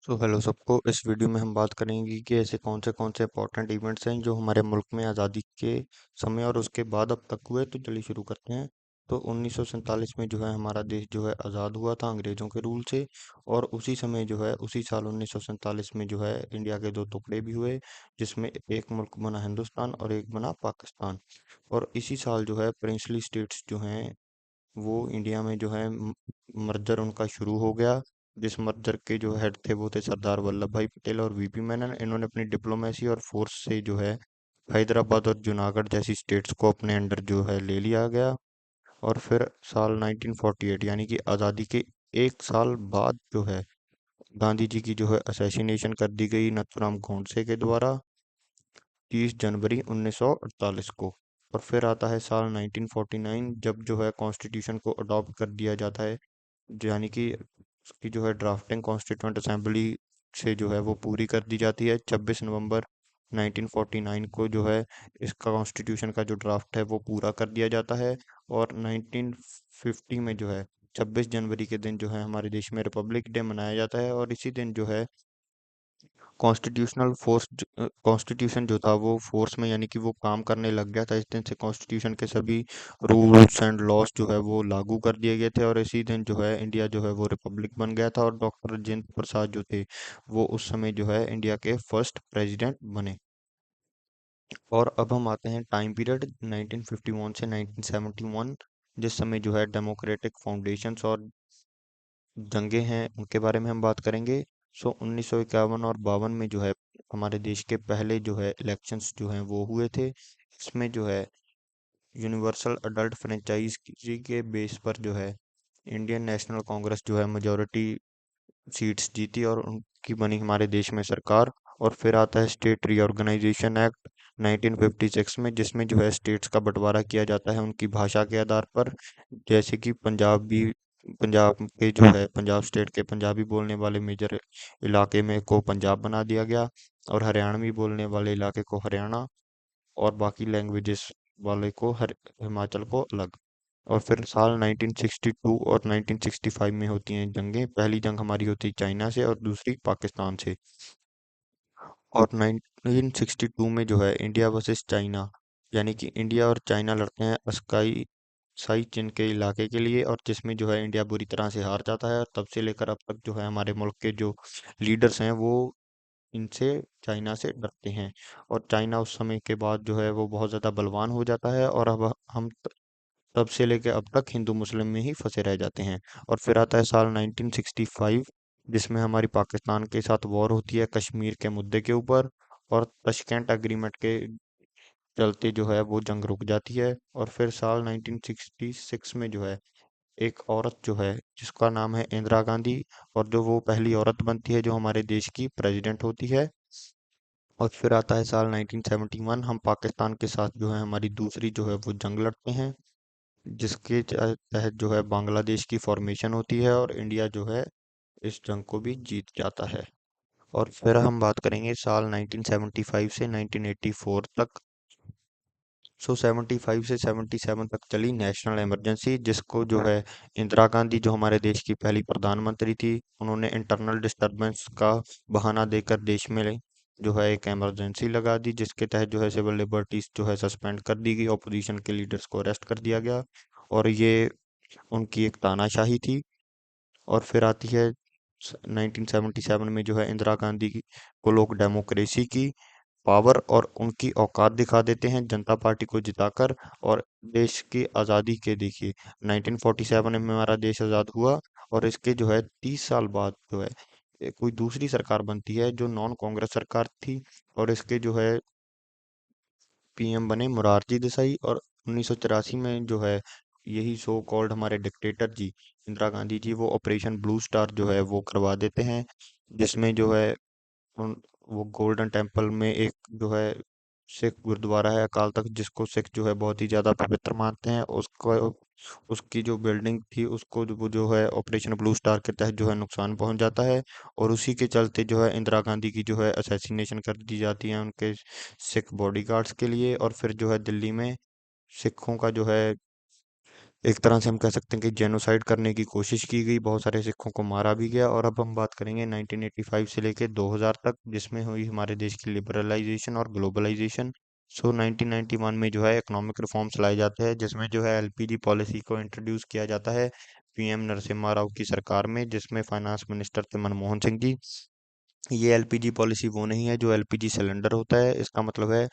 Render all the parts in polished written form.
तो हेलो सबको। इस वीडियो में हम बात करेंगे कि ऐसे कौन से इंपॉर्टेंट इवेंट्स हैं जो हमारे मुल्क में आज़ादी के समय और उसके बाद अब तक हुए। तो चलिए शुरू करते हैं। तो 1947 में जो है हमारा देश जो है आज़ाद हुआ था अंग्रेज़ों के रूल से। और उसी समय जो है उसी साल 1947 में जो है इंडिया के दो टुकड़े भी हुए, जिसमें एक मुल्क बना हिंदुस्तान और एक बना पाकिस्तान। और इसी साल जो है प्रिंसली स्टेट्स जो हैं वो इंडिया में जो है मर्जर उनका शुरू हो गया। जिस मर्जर के जो हेड थे वो थे सरदार वल्लभ भाई पटेल और वीपी मेनन। इन्होंने अपनी डिप्लोमेसी और फोर्स से जो है हैदराबाद और जूनागढ़ जैसी स्टेट्स को अपने अंडर जो है ले लिया गया। और फिर साल 1948 यानी कि आज़ादी के एक साल बाद जो है गांधी जी की जो है असैसिनेशन कर दी गई नथुराम गोडसे के द्वारा 30 जनवरी 1948 को। और फिर आता है साल 1949, जब जो है कॉन्स्टिट्यूशन को अडॉप्ट कर दिया जाता है, यानी कि उसकी जो है ड्राफ्टिंग कॉन्स्टिट्यूंट असेंबली से जो है वो पूरी कर दी जाती है। 26 नवंबर 1949 को जो है इसका कॉन्स्टिट्यूशन का जो ड्राफ्ट है वो पूरा कर दिया जाता है। और 1950 में जो है 26 जनवरी के दिन जो है हमारे देश में रिपब्लिक डे मनाया जाता है। और इसी दिन जो है कॉन्स्टिट्यूशन जो था वो फोर्स में, यानी कि वो काम करने लग गया था। इस दिन से कॉन्स्टिट्यूशन के सभी रूल्स एंड लॉस जो है वो लागू कर दिए गए थे। और इसी दिन जो है इंडिया जो है वो रिपब्लिक बन गया था और डॉक्टर राजेंद्र प्रसाद जो थे वो उस समय जो है इंडिया के फर्स्ट प्रेसिडेंट बने। और अब हम आते हैं टाइम पीरियड 1951 से 1971, जिस समय जो है डेमोक्रेटिक फाउंडेशंस और जंगे हैं उनके बारे में हम बात करेंगे। 1951 और 52 में जो है हमारे देश के पहले जो है इलेक्शंस जो हैं वो हुए थे। इसमें जो है यूनिवर्सल अडल्ट फ्रेंचाइज के बेस पर जो है इंडियन नेशनल कांग्रेस जो है मेजोरिटी सीट्स जीती और उनकी बनी हमारे देश में सरकार। और फिर आता है स्टेट रीऑर्गेनाइजेशन एक्ट 1956 में, जिसमें जो है स्टेट्स का बंटवारा किया जाता है उनकी भाषा के आधार पर। जैसे कि पंजाब के जो है पंजाब स्टेट के पंजाबी बोलने वाले मेजर इलाके में को पंजाब बना दिया गया, और हरियाणवी बोलने वाले इलाके को हरियाणा, और बाकी लैंग्वेजेस वाले को हिमाचल को अलग। और फिर साल 1962 और 1965 में होती हैं जंगें। पहली जंग हमारी होती है चाइना से और दूसरी पाकिस्तान से। और 1962 में जो है इंडिया वर्सेस चाइना, यानी कि इंडिया और चाइना लड़ते हैं अस्काई साई चीन के इलाके के लिए, और जिसमें जो है इंडिया बुरी तरह से हार जाता है। और तब से लेकर अब तक जो है हमारे मुल्क के जो लीडर्स हैं वो इनसे चाइना से डरते हैं। और चाइना उस समय के बाद जो है वो बहुत ज़्यादा बलवान हो जाता है, और अब हम तब से लेकर अब तक हिंदू मुस्लिम में ही फंसे रह जाते हैं। और फिर आता है साल 1965, जिसमें हमारी पाकिस्तान के साथ वॉर होती है कश्मीर के मुद्दे के ऊपर। और तशकेंट एग्रीमेंट के चलते जो है वो जंग रुक जाती है। और फिर साल 1966 में जो है एक औरत जो है जिसका नाम है इंदिरा गांधी, और जो वो पहली औरत बनती है जो हमारे देश की प्रेसिडेंट होती है। और फिर आता है साल 1971, हम पाकिस्तान के साथ जो है हमारी दूसरी जो है वो जंग लड़ते हैं, जिसके तहत जो है बांग्लादेश की फॉर्मेशन होती है और इंडिया जो है इस जंग को भी जीत जाता है। और फिर हम बात करेंगे साल 1975 से 1984 तक। 75 से 77 तक चली नेशनल इमरजेंसी, जिसको जो है इंदिरा गांधी जो हमारे देश की पहली प्रधानमंत्री थी, उन्होंने इंटरनल डिस्टरबेंस का बहाना देकर देश में जो है एक इमरजेंसी लगा दी, जिसके तहत जो है सिविल लिबर्टीज जो है सस्पेंड कर दी गई, ऑपोजिशन के लीडर्स को अरेस्ट कर दिया गया। और ये उनकी एक तानाशाही थी। और फिर आती है 1977 में जो है इंदिरा गांधी को लोग डेमोक्रेसी की पावर और उनकी औकात दिखा देते हैं जनता पार्टी को जिताकर। और देश की आज़ादी के देखिए 1947 में हमारा देश आज़ाद हुआ, और इसके जो है 30 साल बाद जो है कोई दूसरी सरकार बनती है जो नॉन कांग्रेस सरकार थी। और इसके जो है पीएम बने मोरारजी देसाई। और 1983 में जो है यही सो कॉल्ड हमारे डिक्टेटर जी इंदिरा गांधी जी वो ऑपरेशन ब्लू स्टार जो है वो करवा देते हैं, जिसमें जो है उन वो गोल्डन टेम्पल में एक जो है सिख गुरुद्वारा है अकाल तख्त, जिसको सिख जो है बहुत ही ज्यादा पवित्र मानते हैं, उसको उसकी जो बिल्डिंग थी उसको वो जो है ऑपरेशन ब्लू स्टार के तहत जो है नुकसान पहुंच जाता है। और उसी के चलते जो है इंदिरा गांधी की जो है असैसिनेशन कर दी जाती है उनके सिख बॉडीगार्ड्स के लिए। और फिर जो है दिल्ली में सिखों का जो है एक तरह से हम कह सकते हैं कि जेनोसाइड करने की कोशिश की गई, बहुत सारे सिखों को मारा भी गया। और अब हम बात करेंगे 1985 से लेके 2000 तक, जिसमें हुई हमारे देश की लिबरलाइजेशन और ग्लोबलाइजेशन। सो 1991 में जो है इकोनॉमिक रिफॉर्म्स लाए जाते हैं, जिसमें जो है एलपीजी पॉलिसी को इंट्रोड्यूस किया जाता है पीएम नरसिम्हा राव की सरकार में, जिसमें फाइनेंस मिनिस्टर थे मनमोहन सिंह जी। ये एलपीजी पॉलिसी वो नहीं है जो एलपीजी सिलेंडर होता है, इसका मतलब है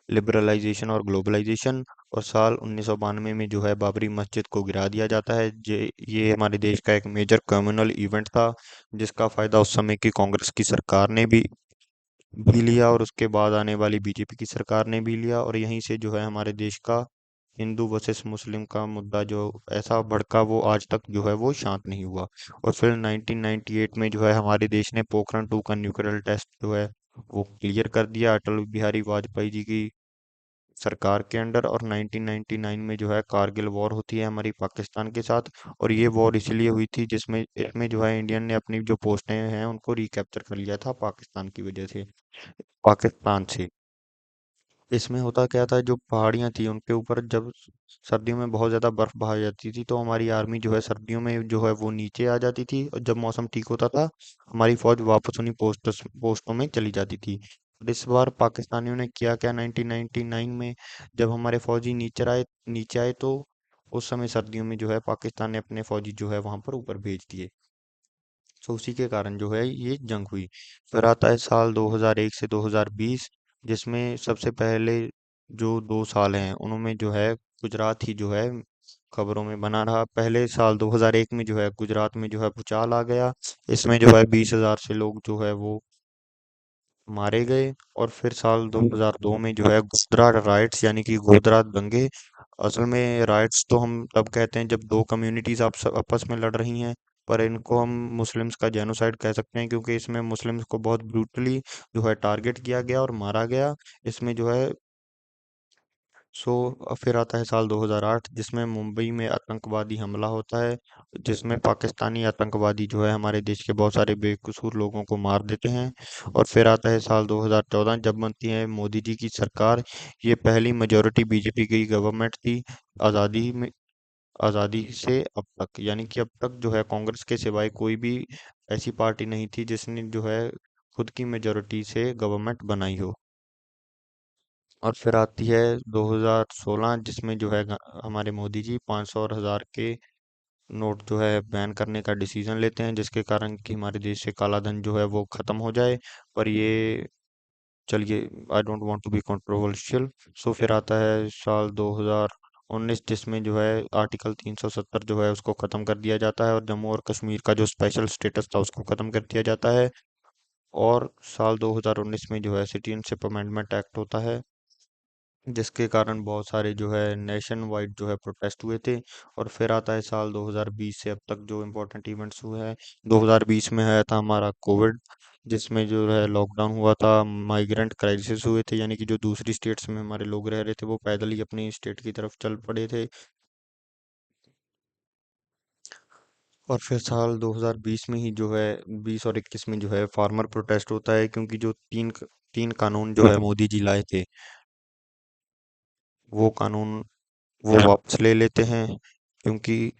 लिबरलाइजेशन और ग्लोबलाइजेशन। और साल 1992 में जो है बाबरी मस्जिद को गिरा दिया जाता है। ये हमारे देश का एक मेजर कम्युनल इवेंट था, जिसका फायदा उस समय की कांग्रेस की सरकार ने भी लिया और उसके बाद आने वाली बीजेपी की सरकार ने भी लिया। और यहीं से जो है हमारे देश का हिंदू वर्सेस मुस्लिम का मुद्दा जो ऐसा भड़का, वो आज तक जो है वो शांत नहीं हुआ। और फिर 1998 में जो है हमारे देश ने पोखरण 2 का न्यूक्लियर टेस्ट जो है वो क्लियर कर दिया अटल बिहारी वाजपेयी जी की सरकार के अंडर। और 1999 में जो है कारगिल वॉर होती है हमारी पाकिस्तान के साथ। और ये वॉर इसलिए हुई थी जिसमें इसमें जो है इंडियन ने अपनी जो पोस्टें हैं उनको रिकैप्चर कर लिया था पाकिस्तान की वजह से, पाकिस्तान से। इसमें होता क्या था, जो पहाड़ियाँ थी उनके ऊपर जब सर्दियों में बहुत ज़्यादा बर्फ बहा जाती थी, तो हमारी आर्मी जो है सर्दियों में जो है वो नीचे आ जाती थी, और जब मौसम ठीक होता था हमारी फौज वापस उन्हीं पोस्टों में चली जाती थी। और इस बार पाकिस्तानियों ने किया क्या 1999 में, जब हमारे फौजी नीचे आए तो उस समय सर्दियों में जो है पाकिस्तान ने अपने फौजी जो है वहां पर ऊपर भेज दिए। तो उसी के कारण जो है ये जंग हुई। फिर आता है साल 2001 से 2020, जिसमें सबसे पहले जो 2 साल हैं उनमें जो है गुजरात ही जो है खबरों में बना रहा। पहले साल 2001 में जो है गुजरात में जो है भूचाल आ गया, इसमें जो है 20,000 से लोग जो है वो मारे गए। और फिर साल 2002 में जो है गुजरात राइट्स यानी कि गुजरात दंगे। असल में राइट्स तो हम तब कहते हैं जब दो कम्युनिटीज आपस में लड़ रही हैं, पर इनको हम मुस्लिम्स का जेनोसाइड कह सकते हैं, क्योंकि इसमें मुस्लिम्स को बहुत ब्रूटली जो है टारगेट किया गया और मारा गया। इसमें जो है सो फिर आता है साल 2008, जिसमें मुंबई में आतंकवादी हमला होता है, जिसमें पाकिस्तानी आतंकवादी जो है हमारे देश के बहुत सारे बेकसूर लोगों को मार देते हैं। और फिर आता है साल 2014, जब बनती है मोदी जी की सरकार। ये पहली मेजोरिटी बीजेपी की गवर्नमेंट थी आज़ादी में, आज़ादी से अब तक, यानी कि अब तक जो है कांग्रेस के सिवाय कोई भी ऐसी पार्टी नहीं थी जिसने जो है खुद की मेजोरिटी से गवर्नमेंट बनाई हो। और फिर आती है 2016, जिसमें जो है हमारे मोदी जी 500 और 1000 के नोट जो है बैन करने का डिसीजन लेते हैं, जिसके कारण कि हमारे देश से काला धन जो है वो खत्म हो जाए। पर ये चलिए, I don't want to be controversial. So फिर आता है साल 2019, जिसमें जो है आर्टिकल 370 जो है उसको खत्म कर दिया जाता है, और जम्मू और कश्मीर का जो स्पेशल स्टेटस था उसको खत्म कर दिया जाता है। और साल 2019 में जो है सिटीजनशिप अमेंडमेंट एक्ट होता है, जिसके कारण बहुत सारे जो है नेशन वाइड जो है प्रोटेस्ट हुए थे। और फिर आता है साल 2020 से अब तक जो इम्पोर्टेंट इवेंट्स हुए हैं। 2020 में आया था हमारा कोविड, जिसमें जो है लॉकडाउन हुआ था, माइग्रेंट क्राइसिस हुए थे, यानी कि जो दूसरी स्टेट्स में हमारे लोग रह रहे थे वो पैदल ही अपनी स्टेट की तरफ चल पड़े थे। और फिर साल 2020 में ही जो है 20 और 21 में जो है फार्मर प्रोटेस्ट होता है, क्योंकि जो तीन कानून जो है मोदी जी लाए थे, वो कानून वो वापस ले लेते हैं, क्योंकि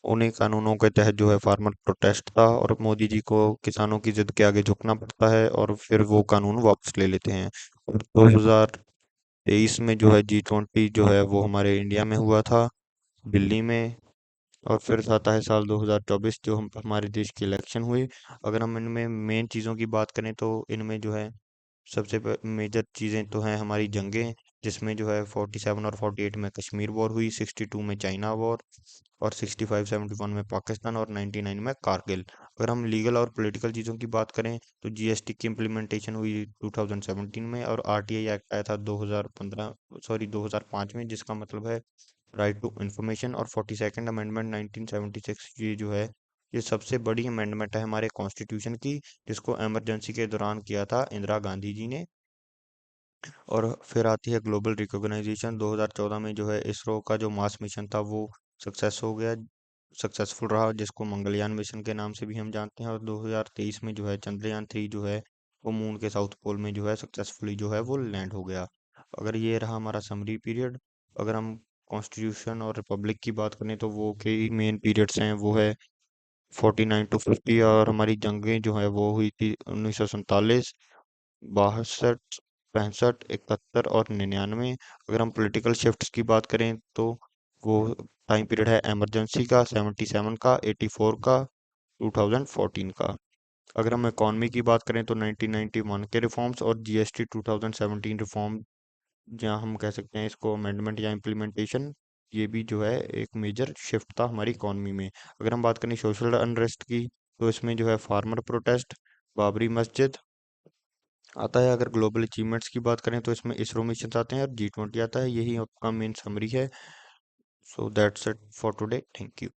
उन्हीं कानूनों के तहत जो है फार्मर प्रोटेस्ट था और मोदी जी को किसानों की जिद के आगे झुकना पड़ता है, और फिर वो कानून वापस ले लेते हैं। और 2023 में जो है G20 जो है वो हमारे इंडिया में हुआ था, दिल्ली में। और फिर आता है साल 2024, जो हम हमारे देश की इलेक्शन हुई। अगर हम इनमें मेन चीज़ों की बात करें तो इनमें जो है सबसे मेजर चीज़ें तो हैं हमारी जंगें, जिसमें जो है 47 और 48 में कश्मीर वॉर हुई, 62 में चाइना वॉर, और 65 71 में पाकिस्तान, और 99 में कारगिल। अगर हम लीगल और पॉलिटिकल चीज़ों की बात करें तो जीएसटी की इम्प्लीमेंटेशन हुई 2017 में, और आरटीआई एक्ट आया था 2015, सॉरी 2005 में, जिसका मतलब है राइट टू इंफॉर्मेशन। और 42nd अमेंडमेंट 1976, ये जो है ये सबसे बड़ी अमेंडमेंट है हमारे कॉन्स्टिट्यूशन की, जिसको इमरजेंसी के दौरान किया था इंदिरा गांधी जी ने। और फिर आती है ग्लोबल रिकॉग्नाइजेशन। 2014 में जो है इसरो का जो मार्स मिशन था वो सक्सेसफुल रहा, जिसको मंगलयान मिशन के नाम से भी हम जानते हैं। और 2023 में जो है चंद्रयान 3 जो है वो मून के साउथ पोल में जो है सक्सेसफुली जो है वो लैंड हो गया। अगर ये रहा हमारा समरी पीरियड। अगर हम कॉन्स्टिट्यूशन और रिपब्लिक की बात करें तो वो कई मेन पीरियड्स हैं, वो है 49 to 50। और हमारी जंगें जो है वो हुई थी 1947, 62, 65, 71 और 99। अगर हम पॉलिटिकल शिफ्ट्स की बात करें तो वो टाइम पीरियड है इमरजेंसी का 77 का, 84 का, 2014 का। अगर हम इकॉनमी की बात करें तो 1991 के रिफॉर्म्स और जीएसटी 2017 रिफॉर्म, जहाँ हम कह सकते हैं इसको अमेंडमेंट या इम्प्लीमेंटेशन, ये भी जो है एक मेजर शिफ्ट था हमारी इकॉनमी में। अगर हम बात करें सोशल अनरेस्ट की तो इसमें जो है फार्मर प्रोटेस्ट, बाबरी मस्जिद आता है। अगर ग्लोबल अचीवमेंट्स की बात करें तो इसमें इसरो मिशन आते हैं और G20 आता है। यही आपका मेन समरी है। So that's it for today, thank you.